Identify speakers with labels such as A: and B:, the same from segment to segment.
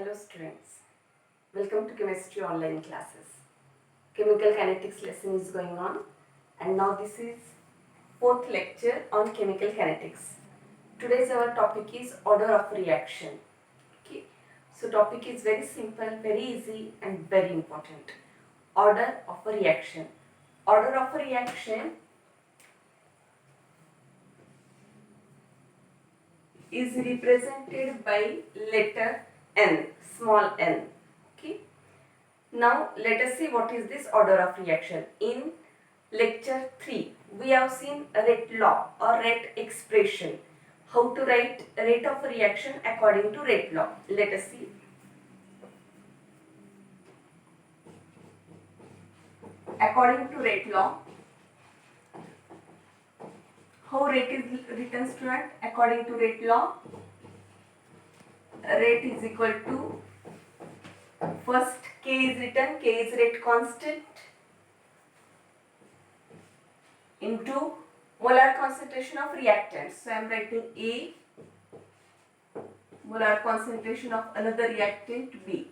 A: Hello students, welcome to chemistry online classes. Chemical kinetics lesson is going on and now this is fourth lecture on chemical kinetics. Today's our topic is order of reaction. Okay, so topic is very simple, very easy and very important. Order of a reaction. Order of a reaction is represented by letter N, small n. Okay. Now let us see what is this order of reaction. In lecture 3 we have seen rate law or rate expression. How to write rate of reaction according to rate law. Let us see. According to rate law, how rate is written, student? According to rate law, rate is equal to, first K is written, K is rate constant, into molar concentration of reactants. So I am writing A, molar concentration of another reactant B,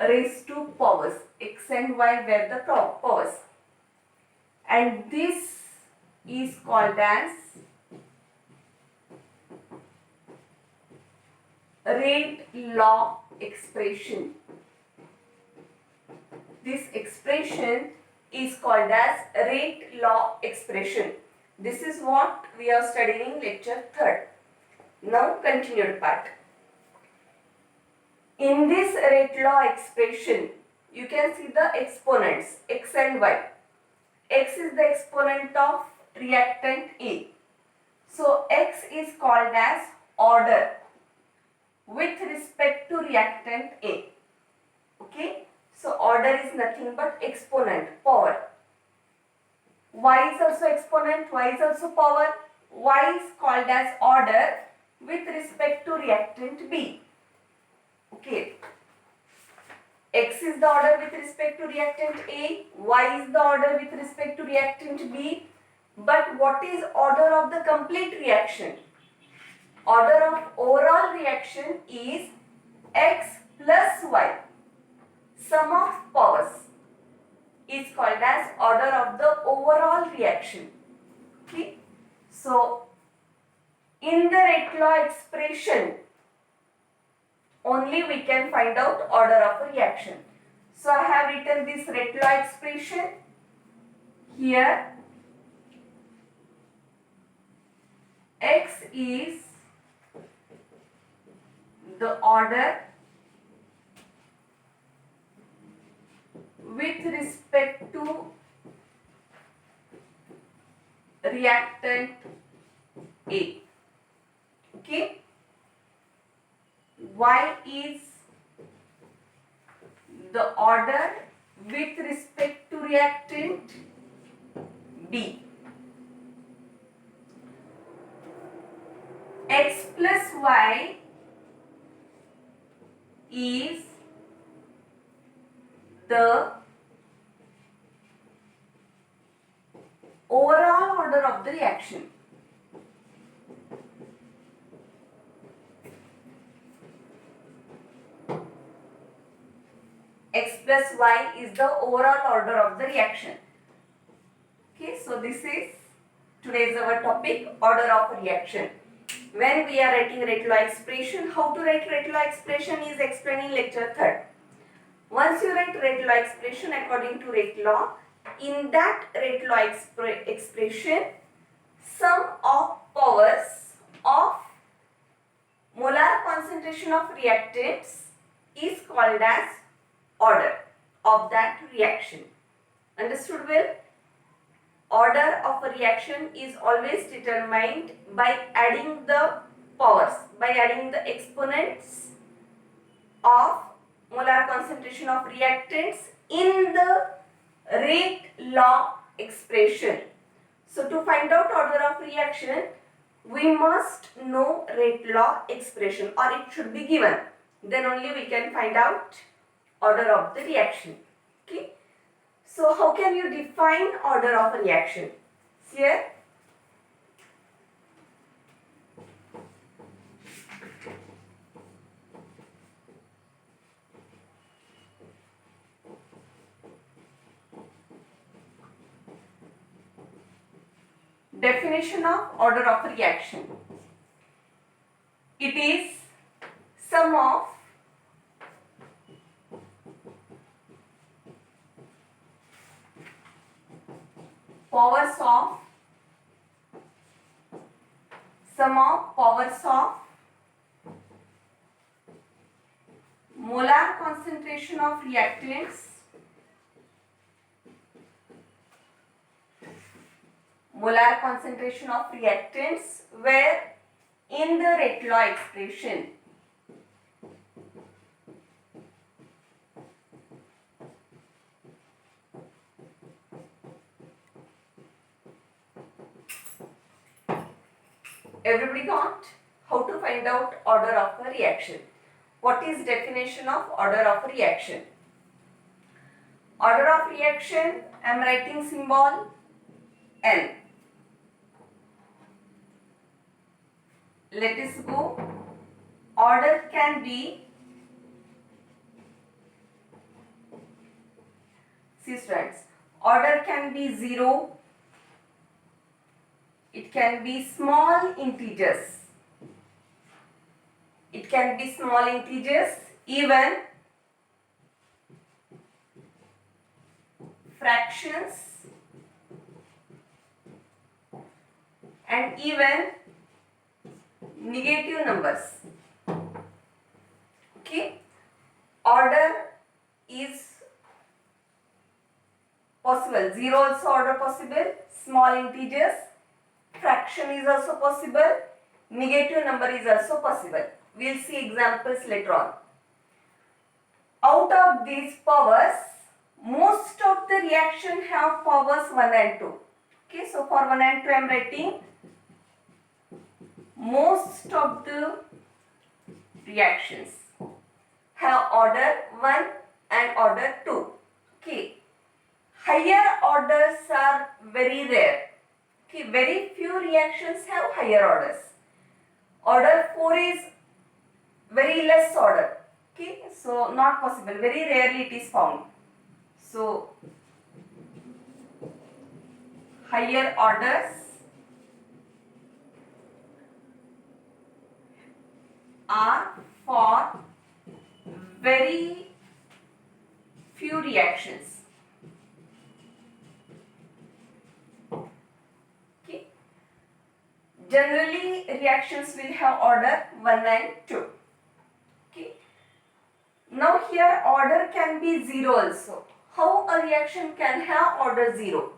A: raised to powers, X and Y were the powers, and this is called as rate law expression. This expression is called as rate law expression. This is what we are studying in lecture 3rd. Now continued part. In this rate law expression, you can see the exponents X and Y. X is the exponent of reactant A. So X is called as order with respect to reactant A. Okay. So order is nothing but exponent, power. Y is also exponent, Y is also power. Y is called as order with respect to reactant B. Okay. X is the order with respect to reactant A, Y is the order with respect to reactant B. But what is order of the complete reaction? Order of overall reaction is X plus Y. Sum of powers is called as order of the overall reaction. Okay. So, in the rate law expression, only we can find out order of a reaction. So, I have written this rate law expression here. X is the order with respect to reactant A. Okay. Y is the order with respect to reactant B. X plus Y is the overall order of the reaction. X plus Y is the overall order of the reaction. Okay, so this is today's our topic, order of reaction. When we are writing rate law expression, how to write rate law expression is explained in lecture 3rd. Once you write rate law expression according to rate law, in that rate law expression, sum of powers of molar concentration of reactants is called as order of that reaction. Understood well? Order of a reaction is always determined by adding the powers, by adding the exponents of molar concentration of reactants in the rate law expression. So to find out order of reaction, we must know rate law expression, or it should be given. Then only we can find out order of the reaction. Okay. So how can you define order of a reaction? Here, Definition of order of reaction. It is sum of powers of molar concentration of reactants where in the rate law expression everybody got how to find out order of a reaction. What is definition of order of a reaction? Order of reaction, I am writing symbol N. Let us go. Order can be, see students, order can be 0, it can be small integers, even fractions, and even negative numbers. Okay, order is possible, 0 also order possible, small integers, fraction is also possible, negative number is also possible. We will see examples later on. Out of these powers, most of the reaction have powers 1 and 2. Okay, so for 1 and 2 I am writing most of the reactions have order 1 and order 2. Okay, higher orders are very rare. Okay, very few reactions have higher orders. Order 4 is very less order. Okay, so not possible, very rarely it is found. So higher orders are for very few reactions. Okay. Generally reactions will have order 1 and 2. Okay. Now here order can be 0 also. How a reaction can have order 0?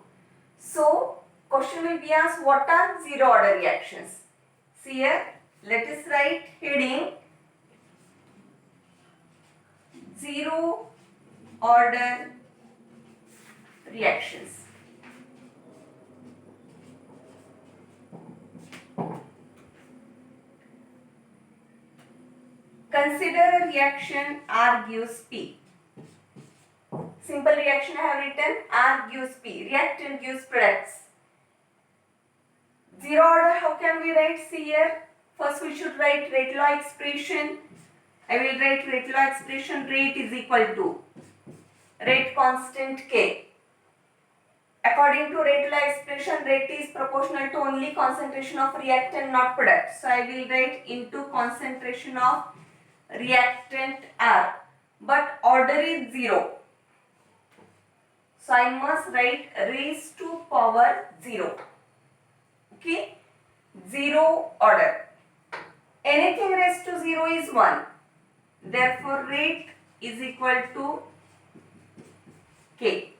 A: So question will be asked, what are 0 order reactions? See here, let us write heading 0 order reactions. Consider a reaction R gives P. Simple reaction I have written, R gives P. Reactant gives products. 0 order, how can we write? See here. First we should write rate law expression. I will write rate law expression. Rate is equal to rate constant K. According to rate law expression, rate is proportional to only concentration of reactant, not product. So I will write into concentration of reactant R. But order is 0. So I must write raised to power 0. Okay, 0 order. Anything raised to 0 is 1. Therefore rate is equal to K.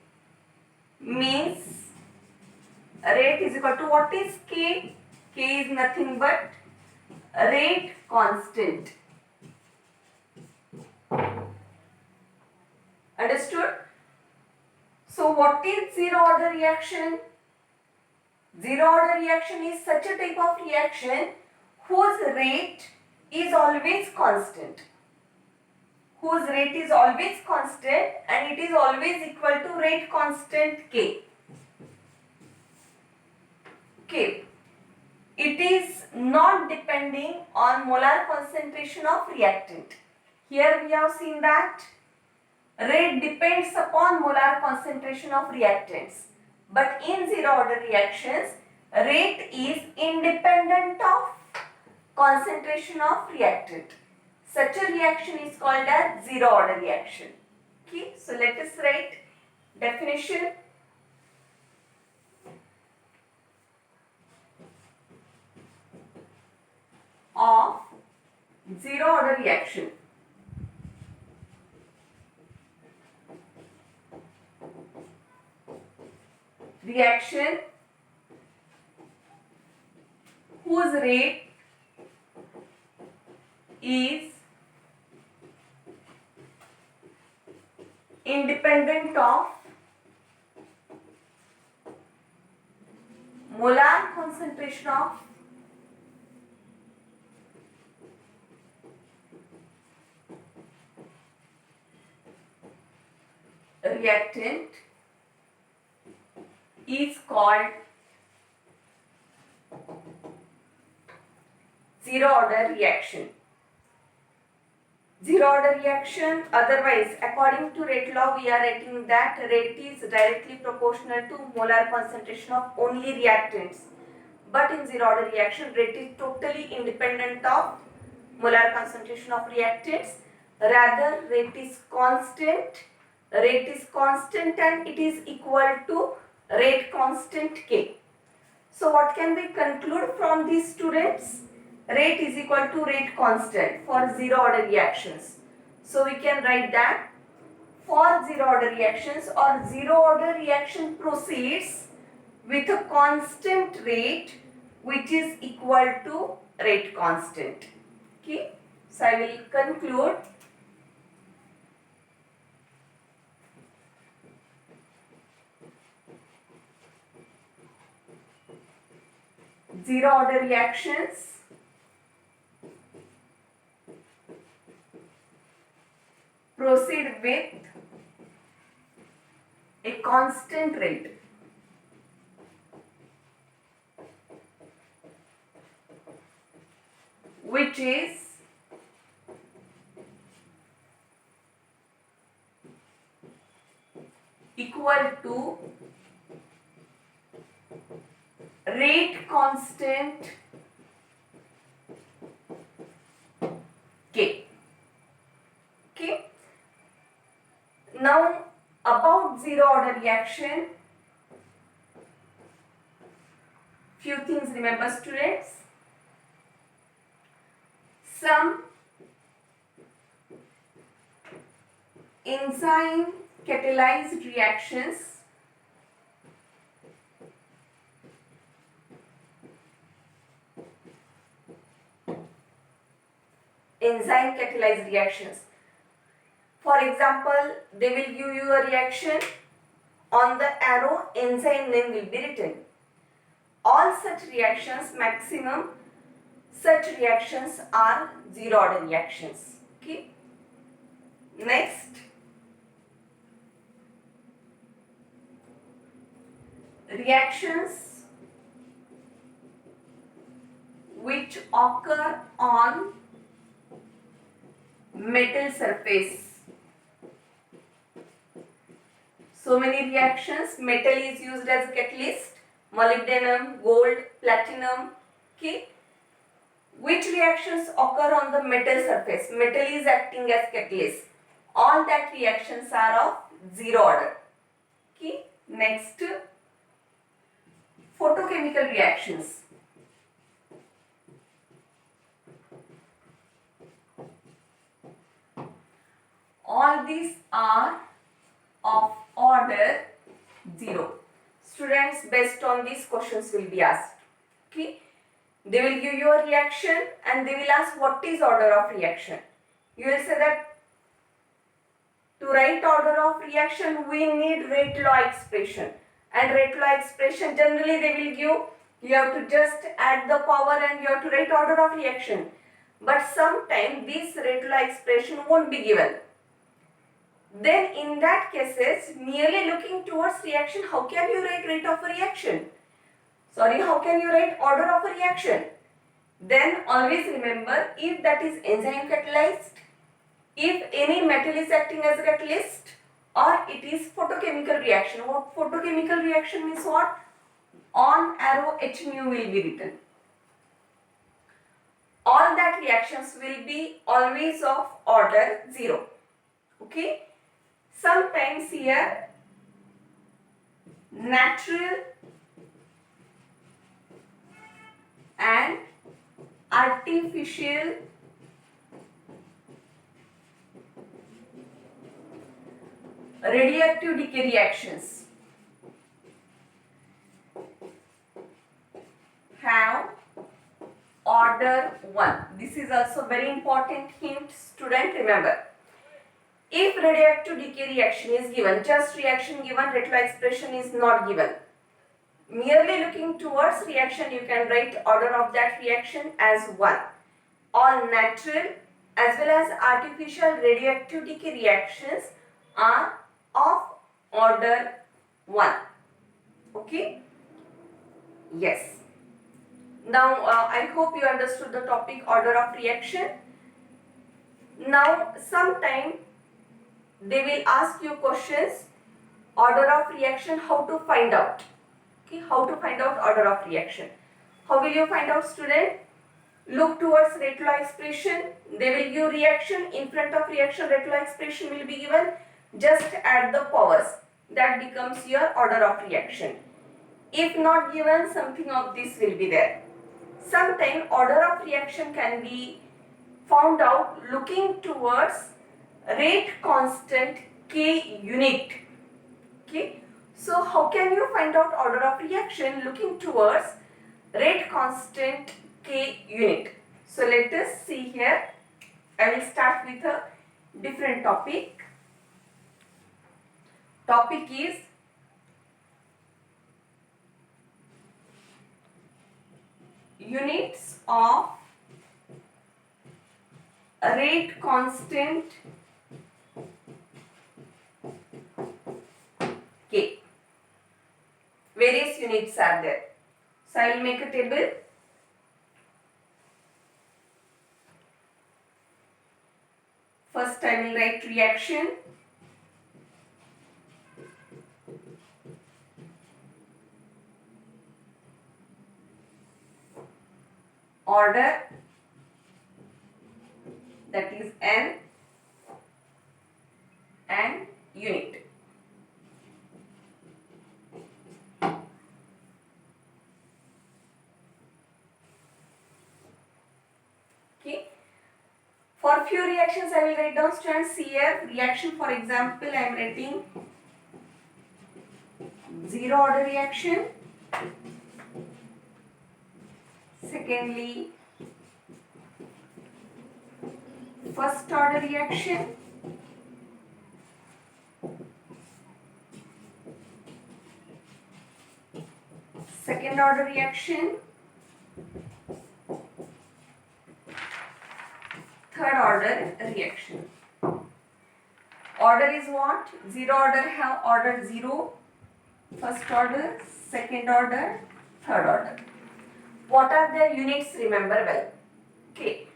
A: Means rate is equal to, what is K? K is nothing but rate constant. Understood? So what is 0 order reaction? 0 order reaction is such a type of reaction whose rate is always constant. Whose rate is always constant and it is always equal to rate constant K. K. It is not depending on molar concentration of reactant. Here we have seen that rate depends upon molar concentration of reactants. But in 0 order reactions, rate is independent of concentration of reactant. Such a reaction is called as zero order reaction. Okay, so let us write definition. Of zero order reaction. Reaction whose rate is independent of molar concentration of reactant is called zero order reaction. Zero order reaction, otherwise according to rate law we are writing that rate is directly proportional to molar concentration of only reactants, but in zero order reaction rate is totally independent of molar concentration of reactants. Rather rate is constant and it is equal to rate constant K. So what can we conclude from these, students? Rate is equal to rate constant for zero order reactions. So we can write that for zero order reactions or zero order reaction proceeds with a constant rate which is equal to rate constant. Okay. So I will conclude. Zero order reactions proceed with a constant rate. Which is equal to rate constant K. Okay. Now about zero order reaction, few things remember, students. Some enzyme catalyzed reactions For example, they will give you a reaction. On the arrow, enzyme name will be written. All such reactions, maximum such reactions are zero order reactions. Okay. Next, reactions which occur on metal surface. So many reactions, metal is used as a catalyst, molybdenum, gold, platinum. Okay. Which reactions occur on the metal surface? Metal is acting as catalyst. All that reactions are of zero order. Okay. Next, photochemical reactions. All these are of order 0. Students, based on these questions will be asked. Okay. They will give you a reaction and they will ask what is order of reaction. You will say that to write order of reaction we need rate law expression, and rate law expression generally they will give, you have to just add the power and you have to write order of reaction. But sometimes this rate law expression won't be given. Then in that cases, merely looking towards reaction, how can you write rate of a reaction? How can you write order of a reaction? Then always remember, if that is enzyme catalyzed, if any metal is acting as a catalyst, or it is photochemical reaction. What photochemical reaction means what? on arrow H mu will be written. All that reactions will be always of order 0. Okay. Sometimes here natural and artificial radioactive decay reactions have order 1. This is also very important hint, student, remember. If radioactive decay reaction is given, just reaction given, rate law expression is not given. Merely looking towards reaction, you can write order of that reaction as 1. All natural as well as artificial radioactive decay reactions are of order 1. Okay? Yes. Now, I hope you understood the topic order of reaction. Now, sometime they will ask you questions, order of reaction, how to find out. Okay, how to find out order of reaction. How will you find out, student? Look towards rate law expression. They will give reaction. In front of reaction, rate law expression will be given. Just add the powers. That becomes your order of reaction. If not given, something of this will be there. Sometimes order of reaction can be found out looking towards rate constant K unit. Okay. So how can you find out order of reaction looking towards rate constant K unit? So let us see here. I will start with a different topic. Topic is units of rate constant K. Various units are there. So I will make a table. First I will write reaction. Order, that is N, and unit. Okay. For few reactions I will write down, students. Here reaction, for example, I am writing zero order reaction. Secondly, first order reaction. Second order reaction. Third order reaction. Order is what? Zero order have order 0, first order, second order, third order. What are their units? Remember well. Okay.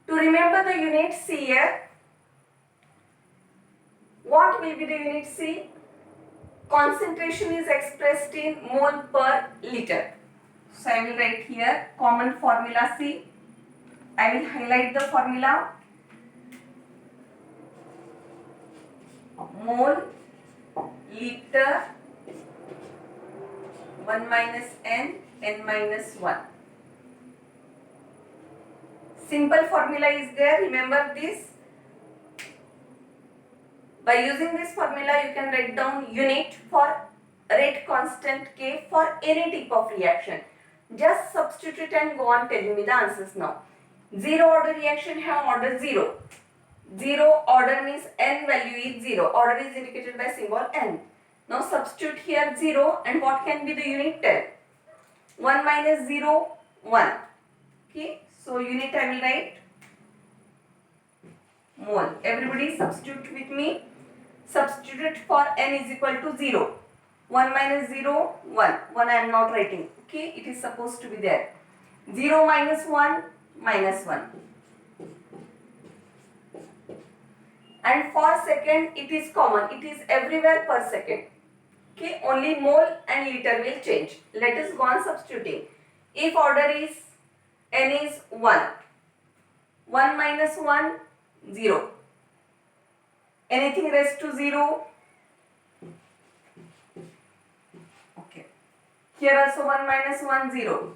A: To remember the units, see here. What will be the unit? See, concentration is expressed in mole per liter. So I will write here common formula. See, I will highlight the formula. Mole liter 1 minus n, n minus 1. Simple formula is there. Remember this. By using this formula, you can write down unit for rate constant K for any type of reaction. Just substitute and go on telling me the answers now. Zero order reaction have order 0. Zero order means n value is 0. Order is indicated by symbol n. Now substitute here 0 and what can be the unit? 10. 1 minus 0, 1. Okay. So unit I will write mole. Everybody substitute with me. Substitute for n is equal to 0. 1 minus 0, 1. 1 I am not writing. Okay. It is supposed to be there. 0 minus 1, minus 1. And for second it is common. It is everywhere per second. Okay, only mole and liter will change. Let us go on substituting. If order is n is 1, 1 minus 1, 0. Anything raised to 0? Okay. Here also 1 minus 1, 0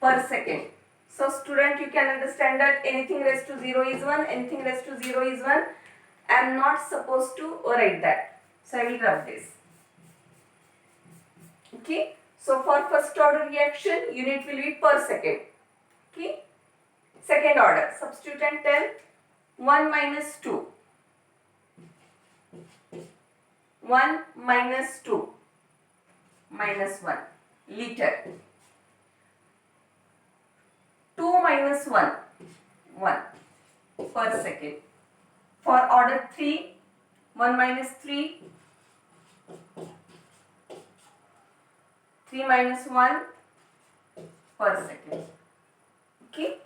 A: per second. So student, you can understand that anything raised to 0 is 1, anything raised to 0 is 1. I am not supposed to write that. So I will rub this. Okay. So for first order reaction, unit will be per second. Okay. Second order, substitute and tell 1 minus 2. 1 minus 2 minus 1 liter. 2 minus 1, 1 per second. For order 3, 1 minus 3, 3 minus 1 per second. Okay.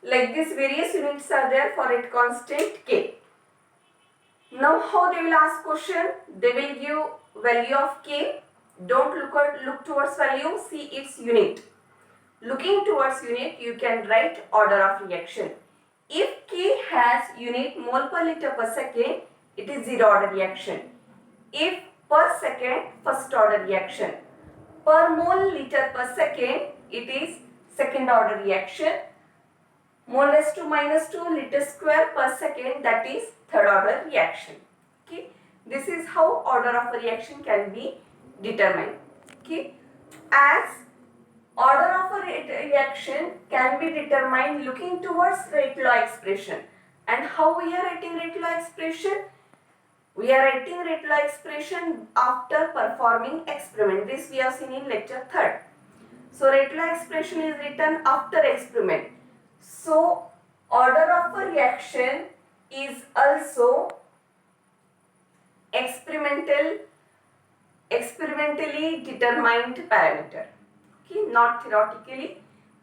A: Like this, various units are there for a constant k. Now how they will ask question? They will give value of k. Don't look towards value, see its unit. Looking towards unit, you can write order of reaction. If k has unit mole per liter per second, it is zero order reaction. If per second, first order reaction. Per mole liter per second, it is second order reaction. Mole raised to minus 2 liter square per second, that is third order reaction. Okay, this is how order of a reaction can be determined. Okay, as order of a reaction can be determined looking towards rate law expression. And how we are writing rate law expression? We are writing rate law expression after performing experiment. This we have seen in lecture 3rd. So rate law expression is written after experiment. So order of a reaction is also experimentally determined parameter. Okay, not theoretically,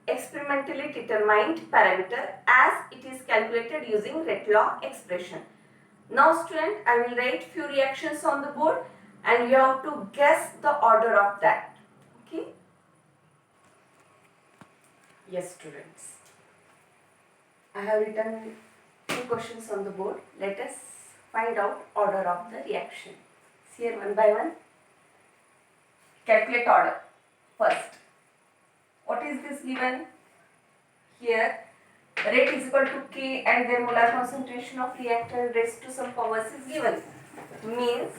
A: experimentally determined parameter as it is calculated using rate law expression. Now student, I will write few reactions on the board and you have to guess the order of that. Okay. Yes students. I have written two questions on the board. Let us find out order of the reaction. See here one by one. Calculate order. First, what is this given? Here, rate is equal to K and their molar concentration of reactant raised to some powers is given. Means,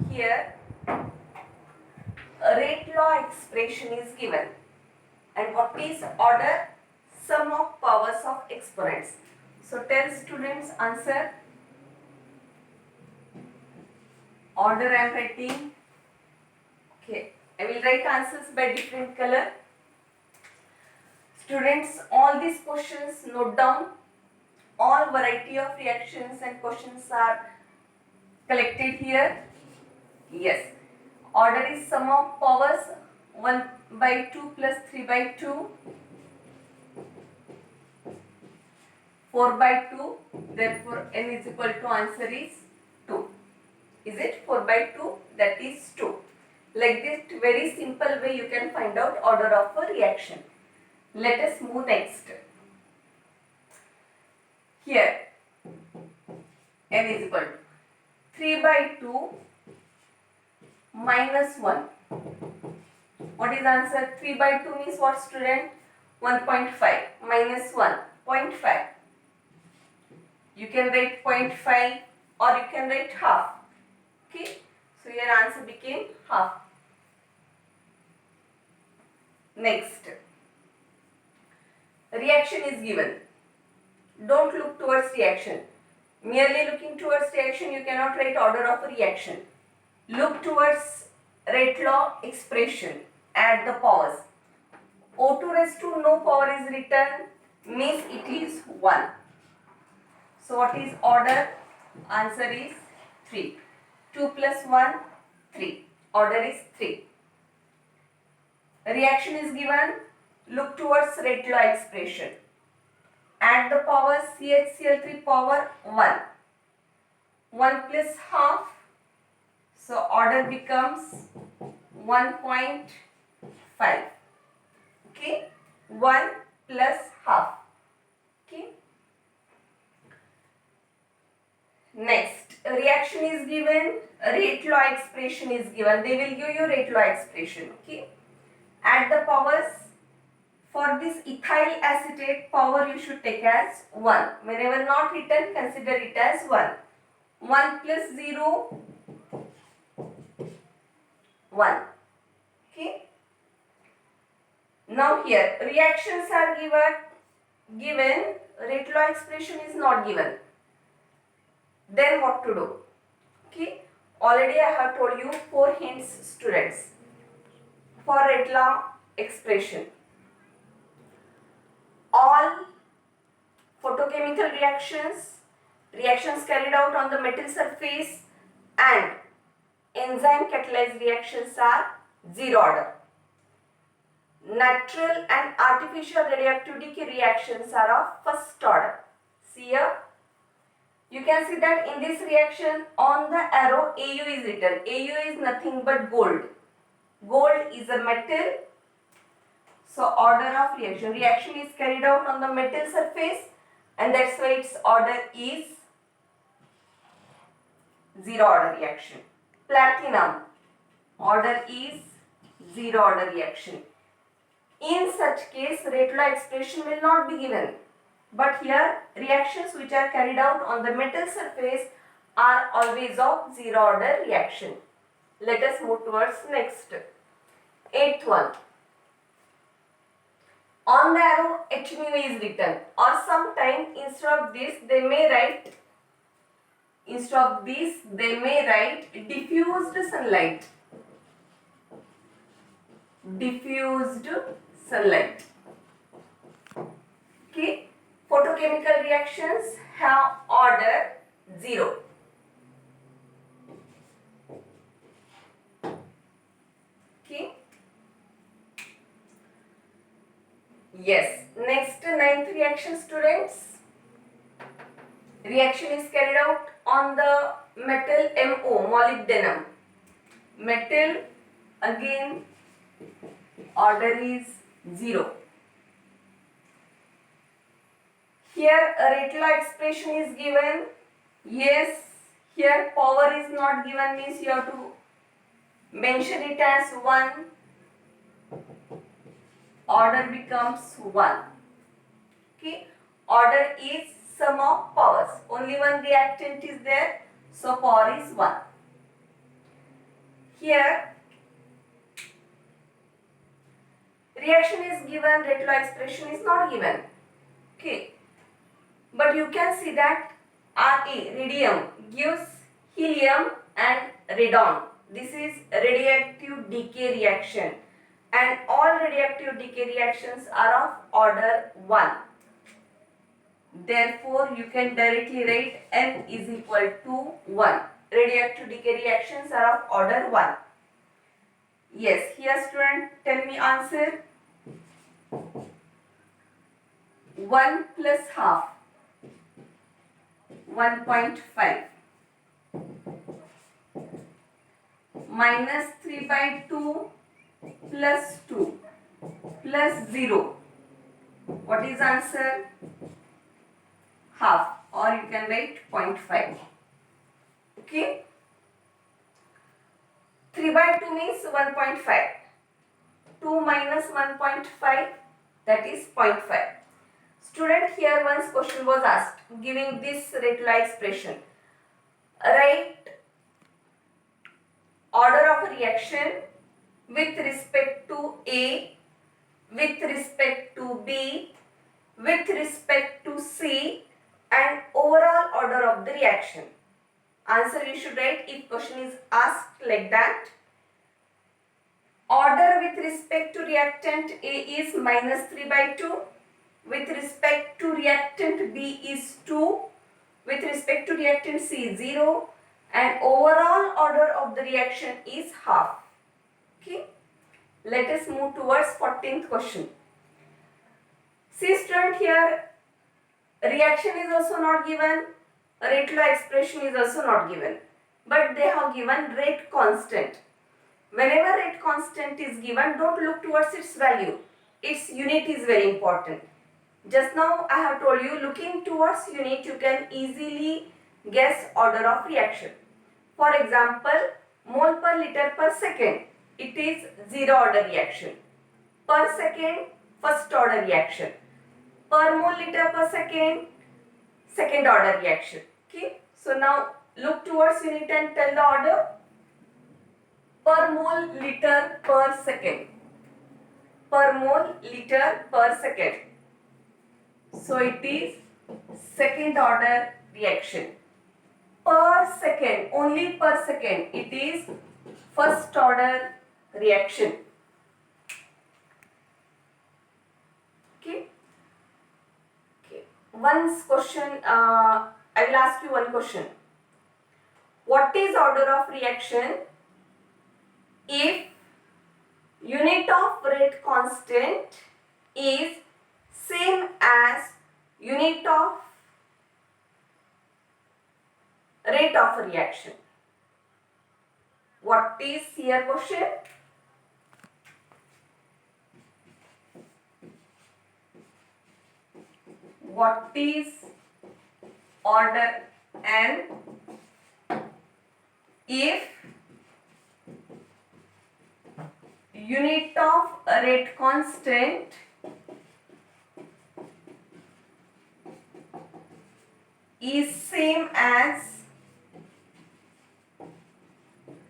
A: here, a rate law expression is given. And what is order? Sum of powers of exponents. So tell students answer. Order I am writing. Okay, I will write answers by different color. Students, all these questions note down. All variety of reactions and questions are collected here. Yes. Order is sum of powers 1 by 2 plus 3 by 2. 4 by 2, therefore n is equal to answer is 2. Is it 4 by 2? That is 2. Like this very simple way you can find out order of a reaction. Let us move next. Here n is equal to 3 by 2 minus 1. What is answer? 3 by 2 means what student? 1.5 minus 1, 0.5. You can write 0.5 or you can write half. Okay. So your answer became half. Next. Reaction is given. Don't look towards reaction. Merely looking towards reaction, you cannot write order of a reaction. Look towards rate law expression. Add the powers. O2 raised to no power is written, means it is 1. So what is order? Answer is 3. 2 plus 1, 3. Order is 3. Reaction is given. Look towards rate law expression. Add the powers. CHCl3 power 1. 1 plus half So order becomes 1.5. Okay, 1 plus half. Okay. Next, reaction is given, rate law expression is given. They will give you rate law expression. Okay. Add the powers. For this ethyl acetate, power you should take as 1. Whenever not written, consider it as 1. 1 plus 0, 1. Okay. Now here, reactions are given, rate law expression is not given. Then what to do? Okay. Already I have told you 4 hints, students, for rate law expression. All photochemical reactions carried out on the metal surface and enzyme catalyzed reactions are 0 order. Natural and artificial radioactive decay reactions are of first order. See here, you can see that in this reaction on the arrow Au is written. Au is nothing but gold. Gold is a metal. So order of reaction is carried out on the metal surface, and that's why its order is 0 order reaction. Platinum, order is 0 order reaction. In such case, rate law expression will not be given. But here, reactions which are carried out on the metal surface are always of 0 order reaction. Let us move towards next. 8th one. On the arrow H mu is written, or sometime instead of this they may write diffused sunlight. Diffused sunlight. Okay. Photochemical reactions have order 0. Okay. Yes. Next, 9th reaction, students. Reaction is carried out on the metal MO, molybdenum. Metal, again order is 0. Here a rate law expression is given. Yes, here power is not given, means you have to mention it as 1. Order becomes 1. Okay. Order is sum of powers. Only one reactant is there, so power is 1. Here reaction is given, rate law expression is not given. Okay. But you can see that Ra, radium, gives helium and radon. This is radioactive decay reaction, and all radioactive decay reactions are of order 1. Therefore, you can directly write N is equal to 1. Radioactive decay reactions are of order 1. Yes, here student, tell me answer. 1 plus half, 1.5, minus 3 by 2 plus 2 plus 0. What is answer? Half, or you can write 0.5. Okay. 3 by 2 means 1.5. 2 minus 1.5, that is 0.5. Student, here once question was asked giving this rate law expression. Write order of a reaction with respect to A, with respect to B, with respect to C, and overall order of the reaction. Answer you should write if question is asked like that. Order with respect to reactant A is minus 3 by 2. With respect to reactant B is 2. With respect to reactant C is 0. And overall order of the reaction is half. Okay. Let us move towards 14th question. See student, here reaction is also not given. Rate law expression is also not given. but they have given rate constant. Whenever rate constant is given, don't look towards its value. Its unit is very important. Just now I have told you, looking towards unit you can easily guess order of reaction. For example, mole per liter per second, it is zero order reaction. Per second, first order reaction. Per mole liter per second, second order reaction. Okay, so now look towards unit and tell the order. Per mole liter per second. Per mole liter per second. So it is second order reaction. Per second, only per second, it is first order reaction. Okay. One question, I will ask you one question. What is order of reaction if unit of rate constant is same as unit of rate of reaction? What is here question? What is order n if unit of rate constant is same as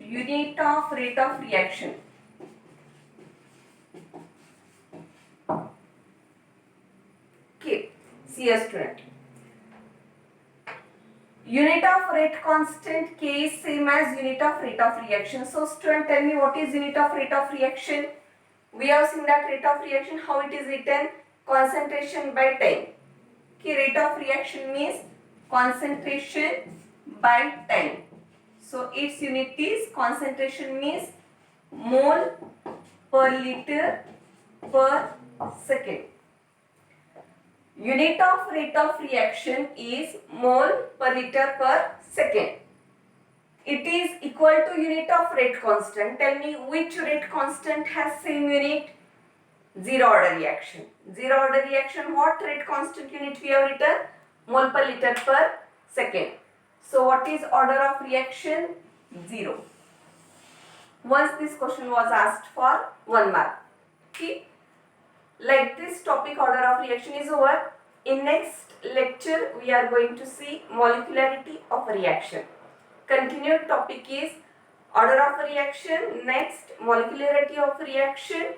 A: unit of rate of reaction? Okay, see a student. Unit of rate constant K is same as unit of rate of reaction. So student, tell me what is unit of rate of reaction? We have seen that rate of reaction, how it is written? Concentration by time. Okay, rate of reaction means concentration by time. So its unit is concentration means mole per liter per second. Unit of rate of reaction is mole per liter per second. It is equal to unit of rate constant. Tell me which rate constant has same unit? Zero order reaction. Zero order reaction, what rate constant unit we have written? Mole per liter per second. So what is order of reaction? 0. Once this question was asked for 1 mark. Okay. Like this topic order of reaction is over. In next lecture we are going to see molecularity of reaction. Continued topic is order of reaction, next molecularity of reaction.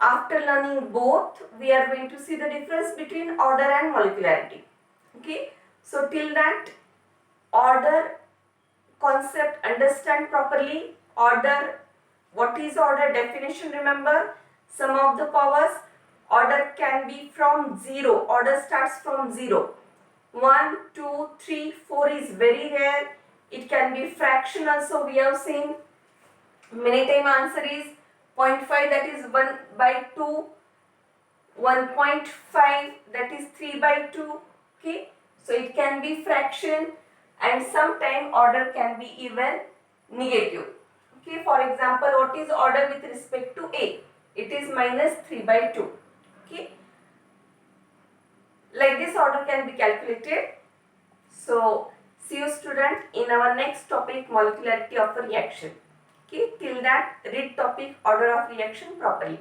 A: After learning both, we are going to see the difference between order and molecularity. Okay, so till that order concept understand properly. Order, what is order? Definition remember. Sum of the powers. Order can be from 0. Order starts from 0. 1, 2, 3, 4 is very rare. It can be fraction also, we have seen. Many time answer is 0.5, that is 1 by 2. 1.5, that is 3 by 2. Okay, so it can be fraction, and sometime order can be even negative. Okay, for example, what is order with respect to A? It is minus 3 by 2. Okay, like this order can be calculated. So see you student in our next topic, molecularity of a reaction. Okay, till that read topic order of reaction properly.